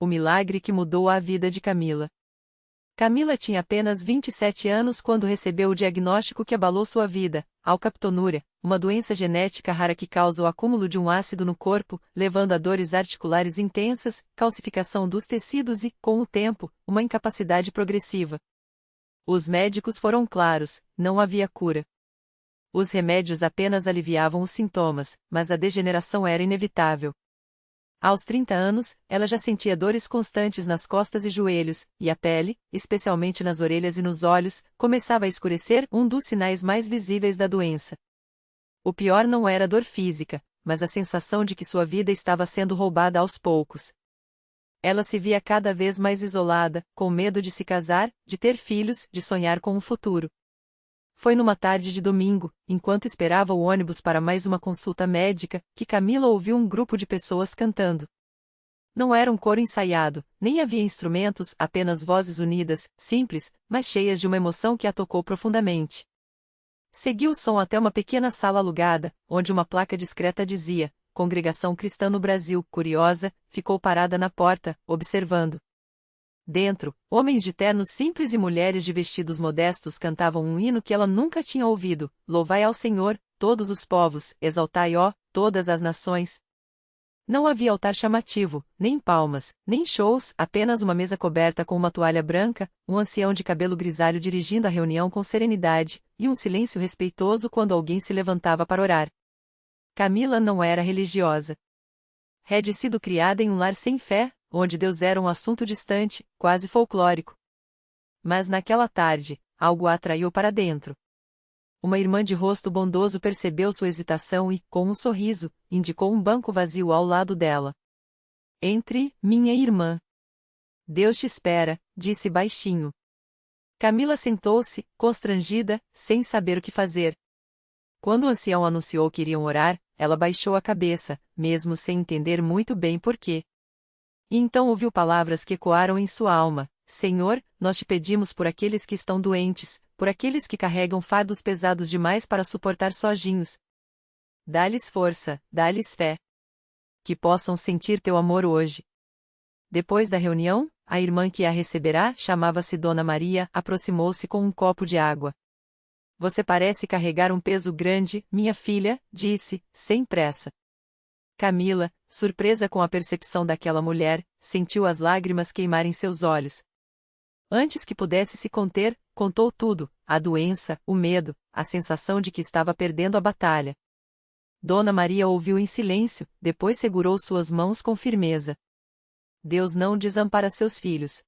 O milagre que mudou a vida de Camila. Camila tinha apenas 27 anos quando recebeu o diagnóstico que abalou sua vida, alcaptonúria, uma doença genética rara que causa o acúmulo de um ácido no corpo, levando a dores articulares intensas, calcificação dos tecidos e, com o tempo, uma incapacidade progressiva. Os médicos foram claros: não havia cura. Os remédios apenas aliviavam os sintomas, mas a degeneração era inevitável. Aos 30 anos, ela já sentia dores constantes nas costas e joelhos, e a pele, especialmente nas orelhas e nos olhos, começava a escurecer, um dos sinais mais visíveis da doença. O pior não era a dor física, mas a sensação de que sua vida estava sendo roubada aos poucos. Ela se via cada vez mais isolada, com medo de se casar, de ter filhos, de sonhar com um futuro. Foi numa tarde de domingo, enquanto esperava o ônibus para mais uma consulta médica, que Camila ouviu um grupo de pessoas cantando. Não era um coro ensaiado, nem havia instrumentos, apenas vozes unidas, simples, mas cheias de uma emoção que a tocou profundamente. Seguiu o som até uma pequena sala alugada, onde uma placa discreta dizia: Congregação Cristã no Brasil. Curiosa, ficou parada na porta, observando. Dentro, homens de ternos simples e mulheres de vestidos modestos cantavam um hino que ela nunca tinha ouvido: Louvai ao Senhor, todos os povos, exaltai, ó, todas as nações. Não havia altar chamativo, nem palmas, nem shows, apenas uma mesa coberta com uma toalha branca, um ancião de cabelo grisalho dirigindo a reunião com serenidade, e um silêncio respeitoso quando alguém se levantava para orar. Camila não era religiosa. Had sido criada em um lar sem fé, onde Deus era um assunto distante, quase folclórico. Mas naquela tarde, algo a atraiu para dentro. Uma irmã de rosto bondoso percebeu sua hesitação e, com um sorriso, indicou um banco vazio ao lado dela. Entre, minha irmã. Deus te espera, disse baixinho. Camila sentou-se, constrangida, sem saber o que fazer. Quando o ancião anunciou que iriam orar, ela baixou a cabeça, mesmo sem entender muito bem por quê. E então ouviu palavras que ecoaram em sua alma: Senhor, nós te pedimos por aqueles que estão doentes, por aqueles que carregam fardos pesados demais para suportar sozinhos. Dá-lhes força, dá-lhes fé. Que possam sentir teu amor hoje. Depois da reunião, a irmã que a receberá, chamava-se Dona Maria, aproximou-se com um copo de água. Você parece carregar um peso grande, minha filha, disse, sem pressa. Camila, surpresa com a percepção daquela mulher, sentiu as lágrimas queimar em seus olhos. Antes que pudesse se conter, contou tudo: a doença, o medo, a sensação de que estava perdendo a batalha. Dona Maria ouviu em silêncio, depois segurou suas mãos com firmeza. Deus não desampara seus filhos.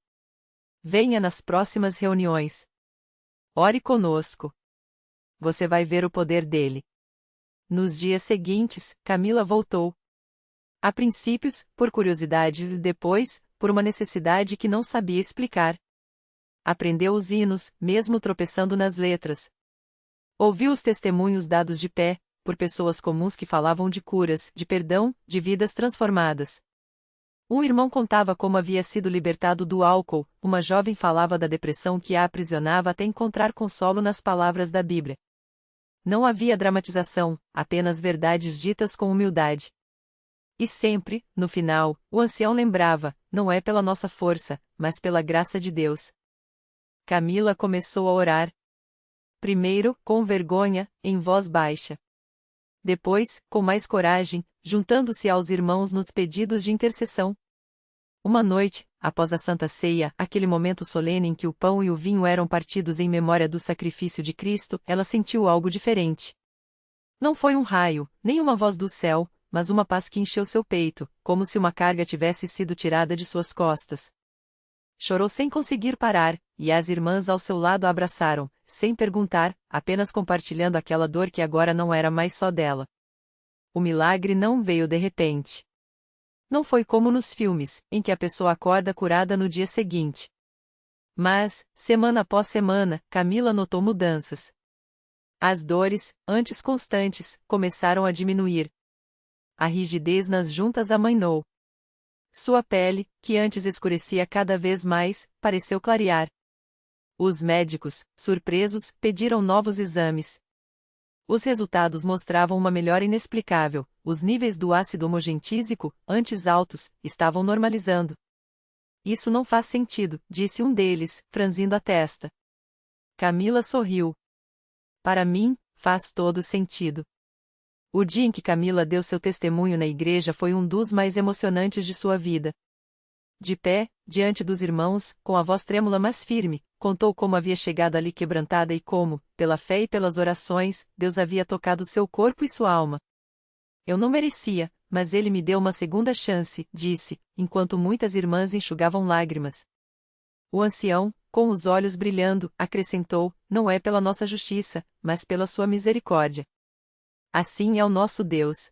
Venha nas próximas reuniões. Ore conosco. Você vai ver o poder dele. Nos dias seguintes, Camila voltou. A princípios, por curiosidade, depois, por uma necessidade que não sabia explicar. Aprendeu os hinos, mesmo tropeçando nas letras. Ouviu os testemunhos dados de pé, por pessoas comuns que falavam de curas, de perdão, de vidas transformadas. Um irmão contava como havia sido libertado do álcool, uma jovem falava da depressão que a aprisionava até encontrar consolo nas palavras da Bíblia. Não havia dramatização, apenas verdades ditas com humildade. E sempre, no final, o ancião lembrava: não é pela nossa força, mas pela graça de Deus. Camila começou a orar. Primeiro, com vergonha, em voz baixa. Depois, com mais coragem, juntando-se aos irmãos nos pedidos de intercessão. Uma noite, após a Santa Ceia, aquele momento solene em que o pão e o vinho eram partidos em memória do sacrifício de Cristo, ela sentiu algo diferente. Não foi um raio, nem uma voz do céu, mas uma paz que encheu seu peito, como se uma carga tivesse sido tirada de suas costas. Chorou sem conseguir parar, e as irmãs ao seu lado a abraçaram, sem perguntar, apenas compartilhando aquela dor que agora não era mais só dela. O milagre não veio de repente. Não foi como nos filmes, em que a pessoa acorda curada no dia seguinte. Mas, semana após semana, Camila notou mudanças. As dores, antes constantes, começaram a diminuir. A rigidez nas juntas amainou. Sua pele, que antes escurecia cada vez mais, pareceu clarear. Os médicos, surpresos, pediram novos exames. Os resultados mostravam uma melhora inexplicável: os níveis do ácido homogentísico, antes altos, estavam normalizando. Isso não faz sentido, disse um deles, franzindo a testa. Camila sorriu. Para mim, faz todo sentido. O dia em que Camila deu seu testemunho na igreja foi um dos mais emocionantes de sua vida. De pé, diante dos irmãos, com a voz trêmula mas firme, contou como havia chegado ali quebrantada e como, pela fé e pelas orações, Deus havia tocado seu corpo e sua alma. Eu não merecia, mas ele me deu uma segunda chance, disse, enquanto muitas irmãs enxugavam lágrimas. O ancião, com os olhos brilhando, acrescentou, não é pela nossa justiça, mas pela sua misericórdia. Assim é o nosso Deus.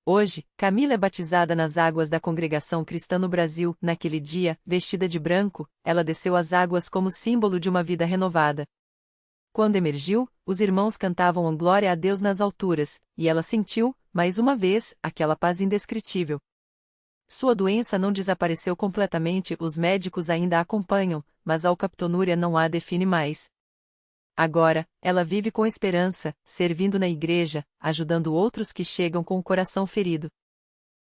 Hoje, Camila é batizada nas águas da Congregação Cristã no Brasil. Naquele dia, vestida de branco, ela desceu às águas como símbolo de uma vida renovada. Quando emergiu, os irmãos cantavam glória a Deus nas alturas, e ela sentiu, mais uma vez, aquela paz indescritível. Sua doença não desapareceu completamente, os médicos ainda a acompanham, mas a alcaptonúria não a define mais. Agora, ela vive com esperança, servindo na igreja, ajudando outros que chegam com o coração ferido.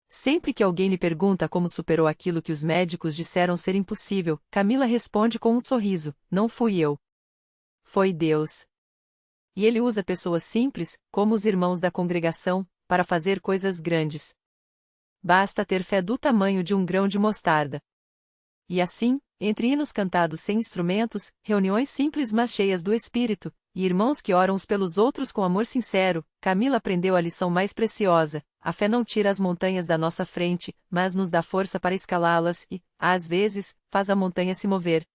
Sempre que alguém lhe pergunta como superou aquilo que os médicos disseram ser impossível, Camila responde com um sorriso: não fui eu. Foi Deus. E ele usa pessoas simples, como os irmãos da congregação, para fazer coisas grandes. Basta ter fé do tamanho de um grão de mostarda. E assim, entre hinos cantados sem instrumentos, reuniões simples mas cheias do Espírito, e irmãos que oram uns pelos outros com amor sincero, Camila aprendeu a lição mais preciosa: a fé não tira as montanhas da nossa frente, mas nos dá força para escalá-las e, às vezes, faz a montanha se mover.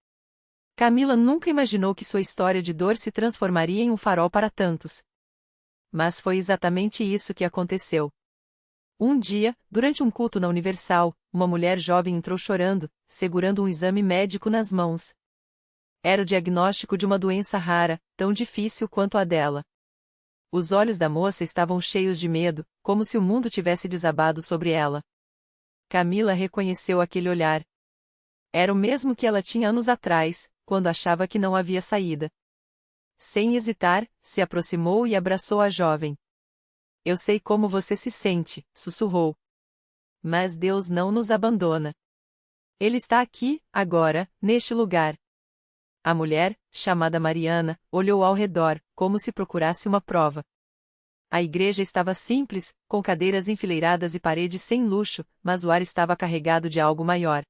Camila nunca imaginou que sua história de dor se transformaria em um farol para tantos. Mas foi exatamente isso que aconteceu. Um dia, durante um culto na Universal, uma mulher jovem entrou chorando, segurando um exame médico nas mãos. Era o diagnóstico de uma doença rara, tão difícil quanto a dela. Os olhos da moça estavam cheios de medo, como se o mundo tivesse desabado sobre ela. Camila reconheceu aquele olhar. Era o mesmo que ela tinha anos atrás, quando achava que não havia saída. Sem hesitar, se aproximou e abraçou a jovem. Eu sei como você se sente, sussurrou. Mas Deus não nos abandona. Ele está aqui, agora, neste lugar. A mulher, chamada Mariana, olhou ao redor, como se procurasse uma prova. A igreja estava simples, com cadeiras enfileiradas e paredes sem luxo, mas o ar estava carregado de algo maior.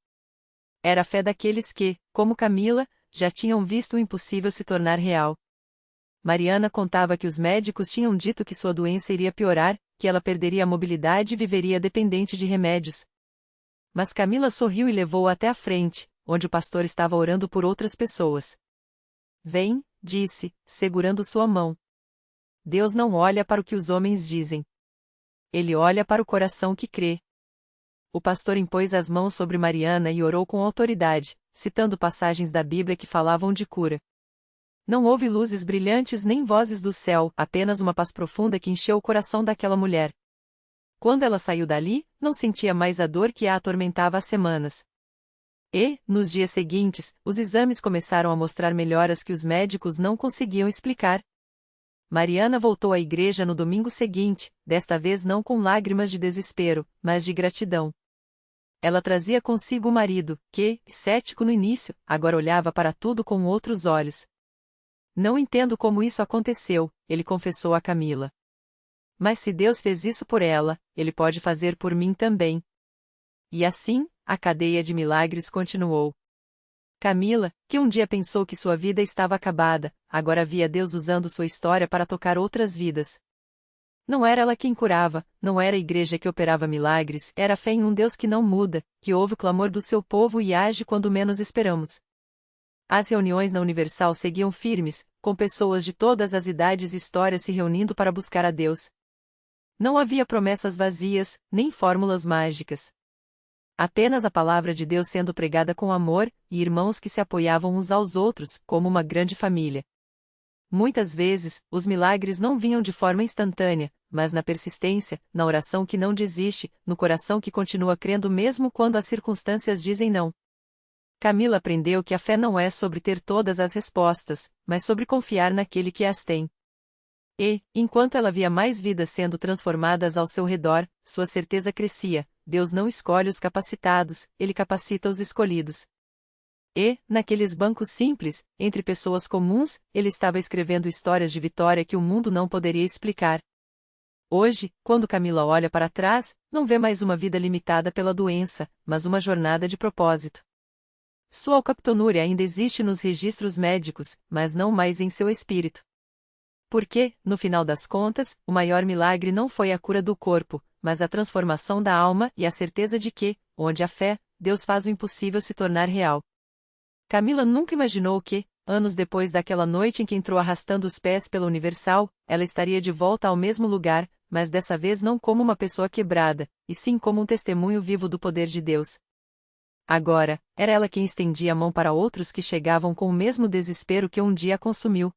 Era a fé daqueles que, como Camila, já tinham visto o impossível se tornar real. Mariana contava que os médicos tinham dito que sua doença iria piorar, que ela perderia a mobilidade e viveria dependente de remédios. Mas Camila sorriu e levou-a até a frente, onde o pastor estava orando por outras pessoas. Vem, disse, segurando sua mão. Deus não olha para o que os homens dizem. Ele olha para o coração que crê. O pastor impôs as mãos sobre Mariana e orou com autoridade, citando passagens da Bíblia que falavam de cura. Não houve luzes brilhantes nem vozes do céu, apenas uma paz profunda que encheu o coração daquela mulher. Quando ela saiu dali, não sentia mais a dor que a atormentava há semanas. E, nos dias seguintes, os exames começaram a mostrar melhoras que os médicos não conseguiam explicar. Mariana voltou à igreja no domingo seguinte, desta vez não com lágrimas de desespero, mas de gratidão. Ela trazia consigo o marido, que, cético no início, agora olhava para tudo com outros olhos. Não entendo como isso aconteceu, ele confessou a Camila. Mas se Deus fez isso por ela, Ele pode fazer por mim também. E assim, a cadeia de milagres continuou. Camila, que um dia pensou que sua vida estava acabada, agora via Deus usando sua história para tocar outras vidas. Não era ela quem curava, não era a igreja que operava milagres, era a fé em um Deus que não muda, que ouve o clamor do seu povo e age quando menos esperamos. As reuniões na Universal seguiam firmes, com pessoas de todas as idades e histórias se reunindo para buscar a Deus. Não havia promessas vazias, nem fórmulas mágicas. Apenas a palavra de Deus sendo pregada com amor, e irmãos que se apoiavam uns aos outros, como uma grande família. Muitas vezes, os milagres não vinham de forma instantânea, mas na persistência, na oração que não desiste, no coração que continua crendo mesmo quando as circunstâncias dizem não. Camila aprendeu que a fé não é sobre ter todas as respostas, mas sobre confiar naquele que as tem. E, enquanto ela via mais vidas sendo transformadas ao seu redor, sua certeza crescia: Deus não escolhe os capacitados, Ele capacita os escolhidos. E, naqueles bancos simples, entre pessoas comuns, ele estava escrevendo histórias de vitória que o mundo não poderia explicar. Hoje, quando Camila olha para trás, não vê mais uma vida limitada pela doença, mas uma jornada de propósito. Sua alcaptonúria ainda existe nos registros médicos, mas não mais em seu espírito. Porque, no final das contas, o maior milagre não foi a cura do corpo, mas a transformação da alma e a certeza de que, onde há fé, Deus faz o impossível se tornar real. Camila nunca imaginou que, anos depois daquela noite em que entrou arrastando os pés pela Universal, ela estaria de volta ao mesmo lugar, mas dessa vez não como uma pessoa quebrada, e sim como um testemunho vivo do poder de Deus. Agora, era ela quem estendia a mão para outros que chegavam com o mesmo desespero que um dia a consumiu.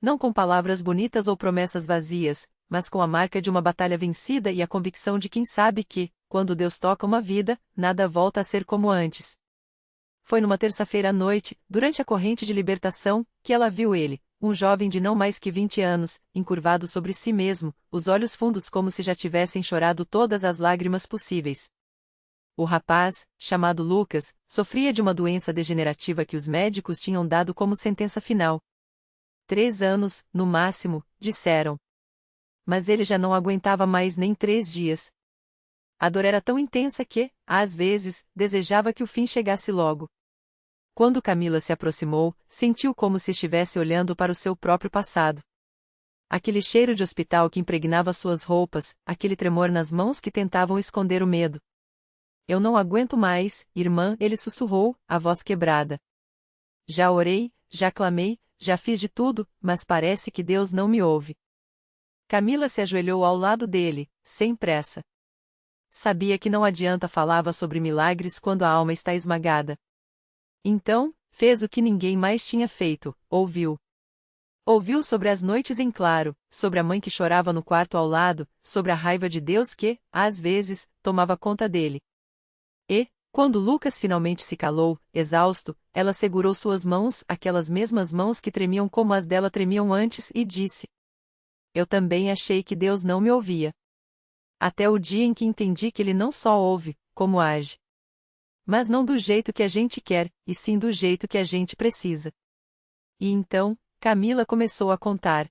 Não com palavras bonitas ou promessas vazias, mas com a marca de uma batalha vencida e a convicção de quem sabe que, quando Deus toca uma vida, nada volta a ser como antes. Foi numa terça-feira à noite, durante a corrente de libertação, que ela viu ele, um jovem de não mais que 20 anos, encurvado sobre si mesmo, os olhos fundos como se já tivessem chorado todas as lágrimas possíveis. O rapaz, chamado Lucas, sofria de uma doença degenerativa que os médicos tinham dado como sentença final. 3 anos, no máximo, disseram. Mas ele já não aguentava mais nem 3 dias. A dor era tão intensa que, às vezes, desejava que o fim chegasse logo. Quando Camila se aproximou, sentiu como se estivesse olhando para o seu próprio passado. Aquele cheiro de hospital que impregnava suas roupas, aquele tremor nas mãos que tentavam esconder o medo. Eu não aguento mais, irmã, ele sussurrou, a voz quebrada. Já orei, já clamei, já fiz de tudo, mas parece que Deus não me ouve. Camila se ajoelhou ao lado dele, sem pressa. Sabia que não adianta falar sobre milagres quando a alma está esmagada. Então, fez o que ninguém mais tinha feito, ouviu. Ouviu sobre as noites em claro, sobre a mãe que chorava no quarto ao lado, sobre a raiva de Deus que, às vezes, tomava conta dele. E, quando Lucas finalmente se calou, exausto, ela segurou suas mãos, aquelas mesmas mãos que tremiam como as dela tremiam antes, e disse: Eu também achei que Deus não me ouvia. Até o dia em que entendi que Ele não só ouve, como age. Mas não do jeito que a gente quer, e sim do jeito que a gente precisa. E então, Camila começou a contar.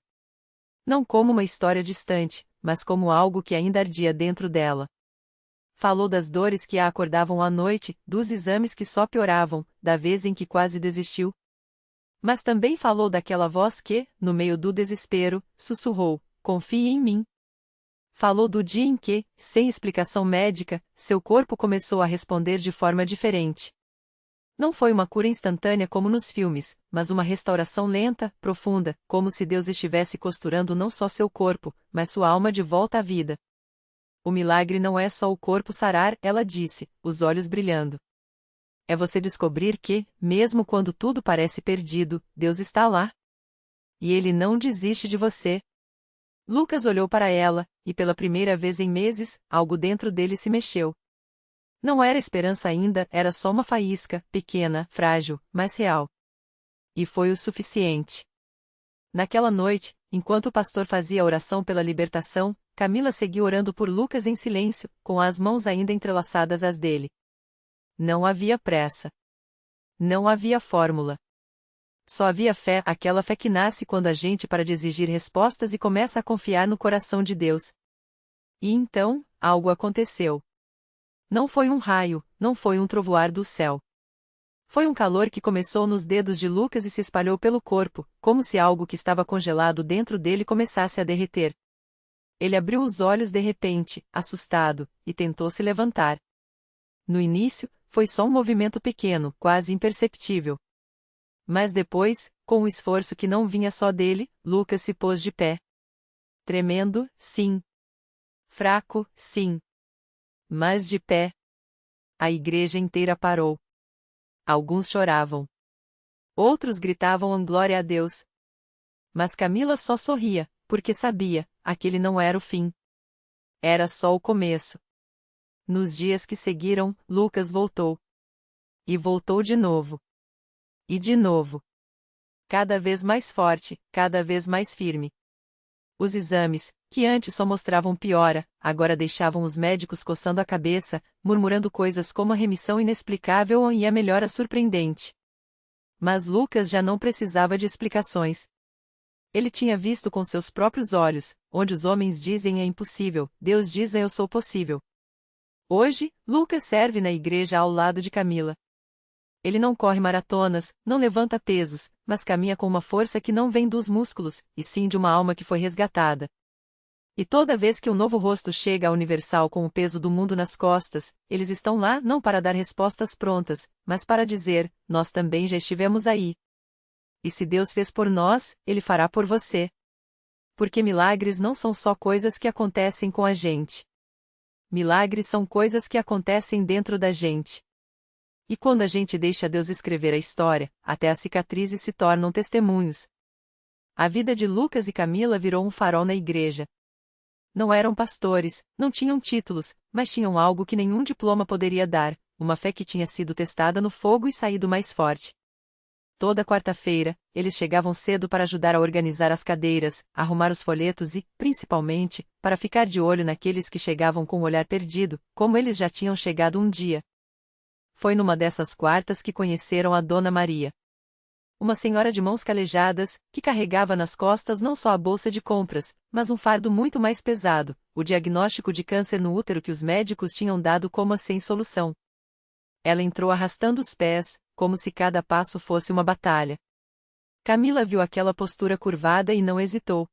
Não como uma história distante, mas como algo que ainda ardia dentro dela. Falou das dores que a acordavam à noite, dos exames que só pioravam, da vez em que quase desistiu. Mas também falou daquela voz que, no meio do desespero, sussurrou: Confie em mim. Falou do dia em que, sem explicação médica, seu corpo começou a responder de forma diferente. Não foi uma cura instantânea como nos filmes, mas uma restauração lenta, profunda, como se Deus estivesse costurando não só seu corpo, mas sua alma de volta à vida. O milagre não é só o corpo sarar, ela disse, os olhos brilhando. É você descobrir que, mesmo quando tudo parece perdido, Deus está lá. E Ele não desiste de você. Lucas olhou para ela, e pela primeira vez em meses, algo dentro dele se mexeu. Não era esperança ainda, era só uma faísca, pequena, frágil, mas real. E foi o suficiente. Naquela noite, enquanto o pastor fazia a oração pela libertação, Camila seguiu orando por Lucas em silêncio, com as mãos ainda entrelaçadas às dele. Não havia pressa. Não havia fórmula. Só havia fé, aquela fé que nasce quando a gente para de exigir respostas e começa a confiar no coração de Deus. E então, algo aconteceu. Não foi um raio, não foi um trovoar do céu. Foi um calor que começou nos dedos de Lucas e se espalhou pelo corpo, como se algo que estava congelado dentro dele começasse a derreter. Ele abriu os olhos de repente, assustado, e tentou se levantar. No início, foi só um movimento pequeno, quase imperceptível. Mas depois, com um esforço que não vinha só dele, Lucas se pôs de pé. Tremendo, sim. Fraco, sim. Mas de pé. A igreja inteira parou. Alguns choravam. Outros gritavam glória a Deus. Mas Camila só sorria, porque sabia, aquele não era o fim. Era só o começo. Nos dias que seguiram, Lucas voltou. E voltou de novo. E de novo. Cada vez mais forte, cada vez mais firme. Os exames, que antes só mostravam piora, agora deixavam os médicos coçando a cabeça, murmurando coisas como a remissão inexplicável e a melhora surpreendente. Mas Lucas já não precisava de explicações. Ele tinha visto com seus próprios olhos, onde os homens dizem é impossível, Deus diz eu sou possível. Hoje, Lucas serve na igreja ao lado de Camila. Ele não corre maratonas, não levanta pesos, mas caminha com uma força que não vem dos músculos, e sim de uma alma que foi resgatada. E toda vez que um novo rosto chega à Universal com o peso do mundo nas costas, eles estão lá não para dar respostas prontas, mas para dizer, nós também já estivemos aí. E se Deus fez por nós, Ele fará por você. Porque milagres não são só coisas que acontecem com a gente. Milagres são coisas que acontecem dentro da gente. E quando a gente deixa Deus escrever a história, até as cicatrizes se tornam testemunhos. A vida de Lucas e Camila virou um farol na igreja. Não eram pastores, não tinham títulos, mas tinham algo que nenhum diploma poderia dar, uma fé que tinha sido testada no fogo e saído mais forte. Toda quarta-feira, eles chegavam cedo para ajudar a organizar as cadeiras, arrumar os folhetos e, principalmente, para ficar de olho naqueles que chegavam com o olhar perdido, como eles já tinham chegado um dia. Foi numa dessas quartas que conheceram a Dona Maria. Uma senhora de mãos calejadas, que carregava nas costas não só a bolsa de compras, mas um fardo muito mais pesado, o diagnóstico de câncer no útero que os médicos tinham dado como sem solução. Ela entrou arrastando os pés, como se cada passo fosse uma batalha. Camila viu aquela postura curvada e não hesitou.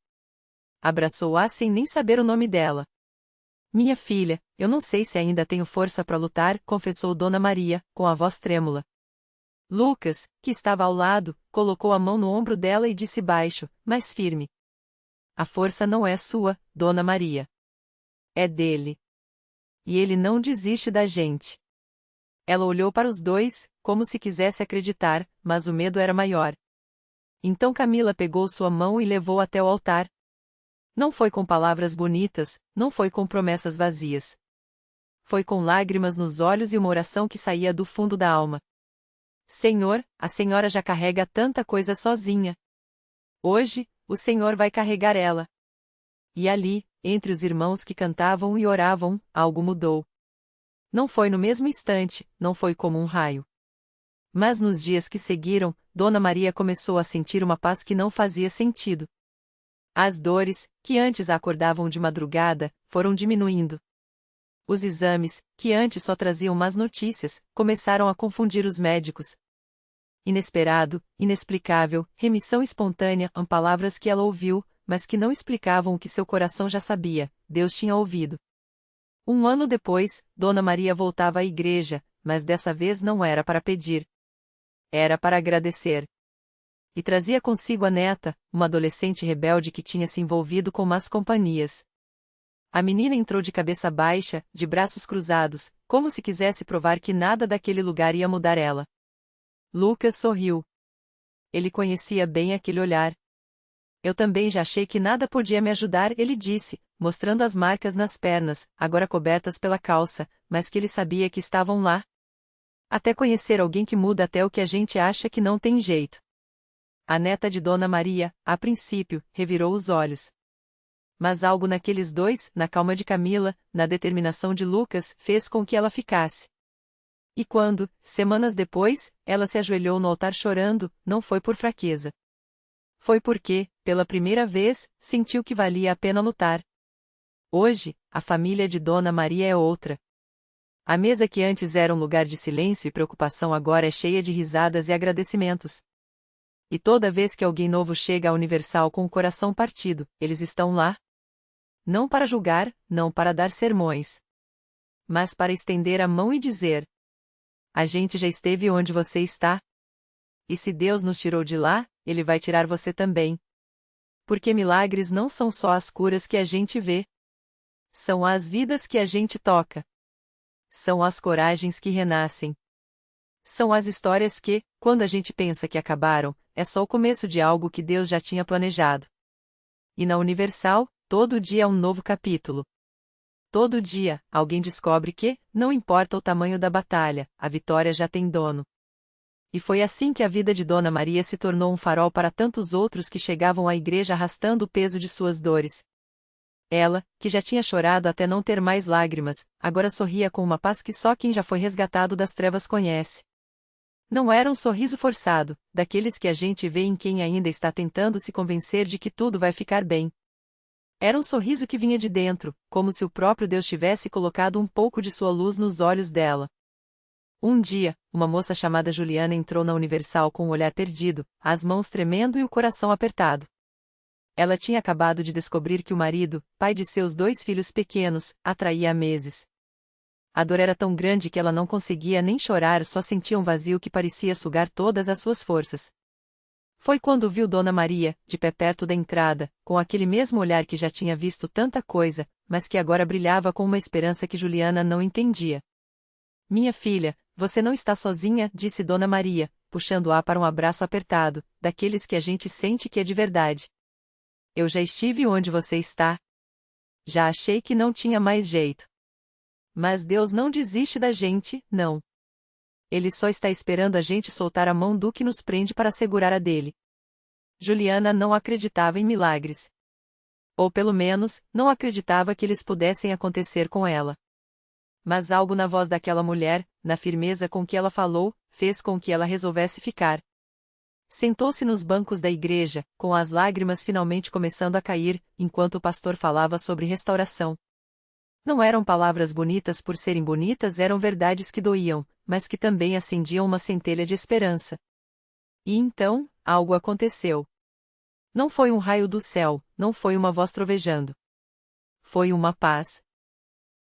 Abraçou-a sem nem saber o nome dela. Minha filha, eu não sei se ainda tenho força para lutar, confessou Dona Maria, com a voz trêmula. Lucas, que estava ao lado, colocou a mão no ombro dela e disse baixo, mas firme. A força não é sua, Dona Maria. É dele. E ele não desiste da gente. Ela olhou para os dois, como se quisesse acreditar, mas o medo era maior. Então Camila pegou sua mão e levou até o altar. Não foi com palavras bonitas, não foi com promessas vazias. Foi com lágrimas nos olhos e uma oração que saía do fundo da alma. Senhor, a senhora já carrega tanta coisa sozinha. Hoje, o Senhor vai carregar ela. E ali, entre os irmãos que cantavam e oravam, algo mudou. Não foi no mesmo instante, não foi como um raio. Mas nos dias que seguiram, Dona Maria começou a sentir uma paz que não fazia sentido. As dores, que antes a acordavam de madrugada, foram diminuindo. Os exames, que antes só traziam más notícias, começaram a confundir os médicos. Inesperado, inexplicável, remissão espontânea, palavras que ela ouviu, mas que não explicavam o que seu coração já sabia, Deus tinha ouvido. Um ano depois, Dona Maria voltava à igreja, mas dessa vez não era para pedir. Era para agradecer. E trazia consigo a neta, uma adolescente rebelde que tinha se envolvido com más companhias. A menina entrou de cabeça baixa, de braços cruzados, como se quisesse provar que nada daquele lugar ia mudar ela. Lucas sorriu. Ele conhecia bem aquele olhar. Eu também já achei que nada podia me ajudar, ele disse, mostrando as marcas nas pernas, agora cobertas pela calça, mas que ele sabia que estavam lá. Até conhecer alguém que muda até o que a gente acha que não tem jeito. A neta de Dona Maria, a princípio, revirou os olhos. Mas algo naqueles dois, na calma de Camila, na determinação de Lucas, fez com que ela ficasse. E quando, semanas depois, ela se ajoelhou no altar chorando, não foi por fraqueza. Foi porque, pela primeira vez, sentiu que valia a pena lutar. Hoje, a família de Dona Maria é outra. A mesa que antes era um lugar de silêncio e preocupação agora é cheia de risadas e agradecimentos. E toda vez que alguém novo chega à Universal com o coração partido, eles estão lá. Não para julgar, não para dar sermões. Mas para estender a mão e dizer: a gente já esteve onde você está. E se Deus nos tirou de lá, Ele vai tirar você também. Porque milagres não são só as curas que a gente vê. São as vidas que a gente toca. São as coragens que renascem. São as histórias que, quando a gente pensa que acabaram, é só o começo de algo que Deus já tinha planejado. E na Universal, todo dia é um novo capítulo. Todo dia, alguém descobre que, não importa o tamanho da batalha, a vitória já tem dono. E foi assim que a vida de Dona Maria se tornou um farol para tantos outros que chegavam à igreja arrastando o peso de suas dores. Ela, que já tinha chorado até não ter mais lágrimas, agora sorria com uma paz que só quem já foi resgatado das trevas conhece. Não era um sorriso forçado, daqueles que a gente vê em quem ainda está tentando se convencer de que tudo vai ficar bem. Era um sorriso que vinha de dentro, como se o próprio Deus tivesse colocado um pouco de sua luz nos olhos dela. Um dia, uma moça chamada Juliana entrou na Universal com o olhar perdido, as mãos tremendo e o coração apertado. Ela tinha acabado de descobrir que o marido, pai de seus 2 filhos pequenos, a traía há meses. A dor era tão grande que ela não conseguia nem chorar, só sentia um vazio que parecia sugar todas as suas forças. Foi quando viu Dona Maria, de pé perto da entrada, com aquele mesmo olhar que já tinha visto tanta coisa, mas que agora brilhava com uma esperança que Juliana não entendia. Minha filha, você não está sozinha, disse Dona Maria, puxando-a para um abraço apertado, daqueles que a gente sente que é de verdade. Eu já estive onde você está. Já achei que não tinha mais jeito. Mas Deus não desiste da gente, não. Ele só está esperando a gente soltar a mão do que nos prende para segurar a dele. Juliana não acreditava em milagres. Ou pelo menos, não acreditava que eles pudessem acontecer com ela. Mas algo na voz daquela mulher, na firmeza com que ela falou, fez com que ela resolvesse ficar. Sentou-se nos bancos da igreja, com as lágrimas finalmente começando a cair, enquanto o pastor falava sobre restauração. Não eram palavras bonitas por serem bonitas, eram verdades que doíam, mas que também acendiam uma centelha de esperança. E então, algo aconteceu. Não foi um raio do céu, não foi uma voz trovejando. Foi uma paz.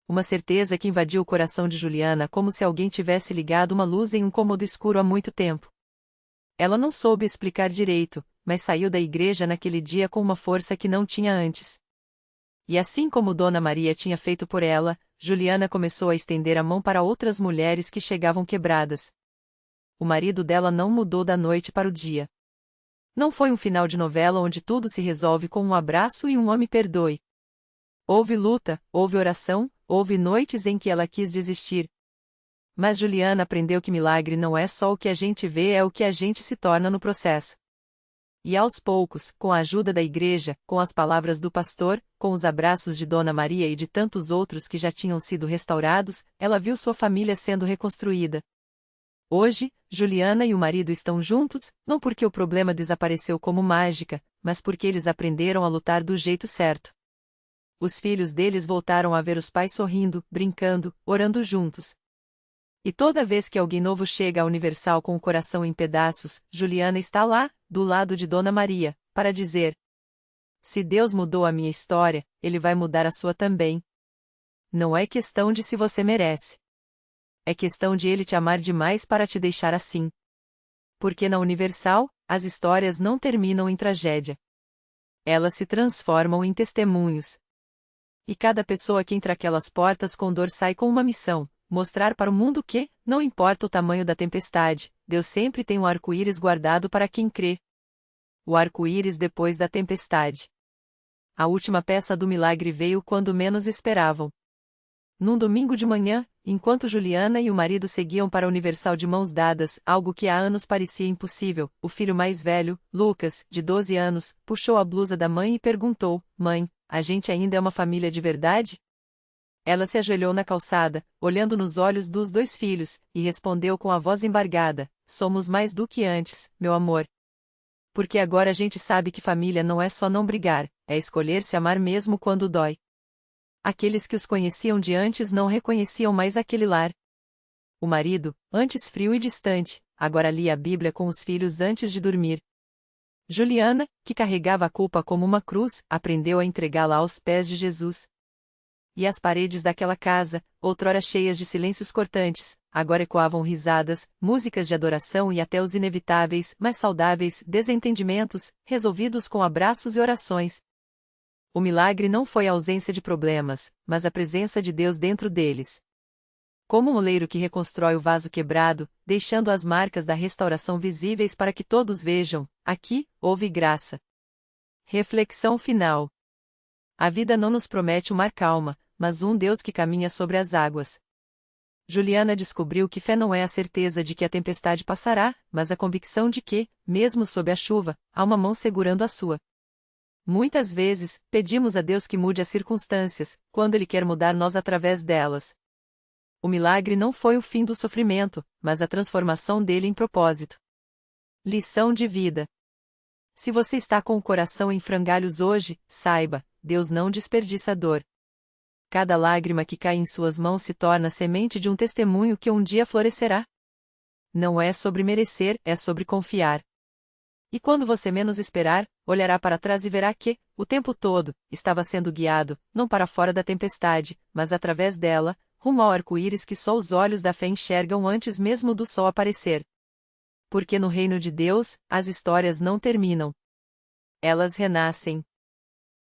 Uma certeza que invadiu o coração de Juliana como se alguém tivesse ligado uma luz em um cômodo escuro há muito tempo. Ela não soube explicar direito, mas saiu da igreja naquele dia com uma força que não tinha antes. E assim como Dona Maria tinha feito por ela, Juliana começou a estender a mão para outras mulheres que chegavam quebradas. O marido dela não mudou da noite para o dia. Não foi um final de novela onde tudo se resolve com um abraço e um "me perdoe". Houve luta, houve oração, houve noites em que ela quis desistir. Mas Juliana aprendeu que milagre não é só o que a gente vê, é o que a gente se torna no processo. E aos poucos, com a ajuda da igreja, com as palavras do pastor, com os abraços de Dona Maria e de tantos outros que já tinham sido restaurados, ela viu sua família sendo reconstruída. Hoje, Juliana e o marido estão juntos, não porque o problema desapareceu como mágica, mas porque eles aprenderam a lutar do jeito certo. Os filhos deles voltaram a ver os pais sorrindo, brincando, orando juntos. E toda vez que alguém novo chega à Universal com o coração em pedaços, Juliana está lá, do lado de Dona Maria, para dizer: se Deus mudou a minha história, Ele vai mudar a sua também. Não é questão de se você merece. É questão de Ele te amar demais para te deixar assim. Porque na Universal, as histórias não terminam em tragédia. Elas se transformam em testemunhos. E cada pessoa que entra aquelas portas com dor sai com uma missão: mostrar para o mundo que, não importa o tamanho da tempestade, Deus sempre tem um arco-íris guardado para quem crê. O arco-íris depois da tempestade. A última peça do milagre veio quando menos esperavam. Num domingo de manhã, enquanto Juliana e o marido seguiam para a Universal de mãos dadas, algo que há anos parecia impossível, o filho mais velho, Lucas, de 12 anos, puxou a blusa da mãe e perguntou: mãe, a gente ainda é uma família de verdade? Ela se ajoelhou na calçada, olhando nos olhos dos 2 filhos, e respondeu com a voz embargada: somos mais do que antes, meu amor. Porque agora a gente sabe que família não é só não brigar, é escolher se amar mesmo quando dói. Aqueles que os conheciam de antes não reconheciam mais aquele lar. O marido, antes frio e distante, agora lia a Bíblia com os filhos antes de dormir. Juliana, que carregava a culpa como uma cruz, aprendeu a entregá-la aos pés de Jesus. E as paredes daquela casa, outrora cheias de silêncios cortantes, agora ecoavam risadas, músicas de adoração e até os inevitáveis, mas saudáveis, desentendimentos, resolvidos com abraços e orações. O milagre não foi a ausência de problemas, mas a presença de Deus dentro deles. Como um oleiro que reconstrói o vaso quebrado, deixando as marcas da restauração visíveis para que todos vejam, aqui, houve graça. Reflexão final. A vida não nos promete um mar calma, mas um Deus que caminha sobre as águas. Juliana descobriu que fé não é a certeza de que a tempestade passará, mas a convicção de que, mesmo sob a chuva, há uma mão segurando a sua. Muitas vezes, pedimos a Deus que mude as circunstâncias, quando Ele quer mudar nós através delas. O milagre não foi o fim do sofrimento, mas a transformação dele em propósito. Lição de vida. Se você está com o coração em frangalhos hoje, saiba, Deus não desperdiça dor. Cada lágrima que cai em suas mãos se torna semente de um testemunho que um dia florescerá. Não é sobre merecer, é sobre confiar. E quando você menos esperar, olhará para trás e verá que, o tempo todo, estava sendo guiado, não para fora da tempestade, mas através dela, rumo ao arco-íris que só os olhos da fé enxergam antes mesmo do sol aparecer. Porque no reino de Deus, as histórias não terminam. Elas renascem.